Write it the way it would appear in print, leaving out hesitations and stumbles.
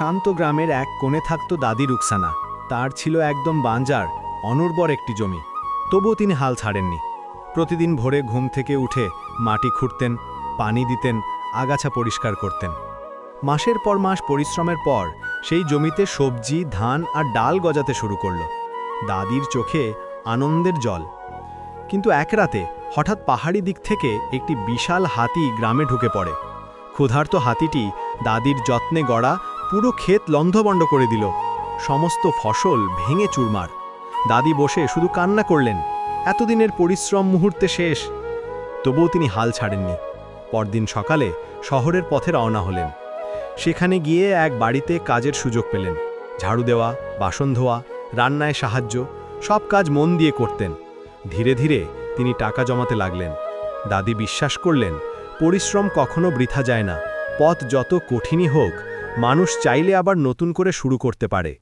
শান্ত গ্রামের এক কোণে থাকত দাদি রুকসানা। তার ছিল একদম বাঞ্জার অনুর্বর একটি জমি। তবুও তিনি হাল ছাড়েননি। প্রতিদিন ভোরে ঘুম থেকে উঠে মাটি খুঁড়তেন, পানি দিতেন, আগাছা পরিষ্কার করতেন। মাসের পর মাস পরিশ্রমের পর সেই জমিতে সবজি, ধান আর ডাল গজাতে শুরু করল। দাদির চোখে আনন্দের জল। কিন্তু এক রাতে হঠাৎ পাহাড়ি দিক থেকে একটি বিশাল হাতি গ্রামে ঢুকে পড়ে। ক্ষুধার্ত হাতিটি দাদির যত্নে গড়া পুরো ক্ষেত লন্ডভন্ড করে দিল। সমস্ত ফসল ভেঙে চুরমার। দাদি বসে শুধু কান্না করলেন, এতদিনের পরিশ্রম মুহূর্তে শেষ। তবুও তিনি হাল ছাড়েননি। পরদিন সকালে শহরের পথে রওনা হলেন। সেখানে গিয়ে এক বাড়িতে কাজের সুযোগ পেলেন। ঝাড়ু দেওয়া, বাসন ধোয়া, রান্নায় সাহায্য, সব কাজ মন দিয়ে করতেন। ধীরে ধীরে তিনি টাকা জমাতে লাগলেন। দাদি বিশ্বাস করলেন, পরিশ্রম কখনো বৃথা যায় না। পথ যত কঠিনই হোক, মানুষ চাইলে আবার নতুন করে শুরু করতে পারে।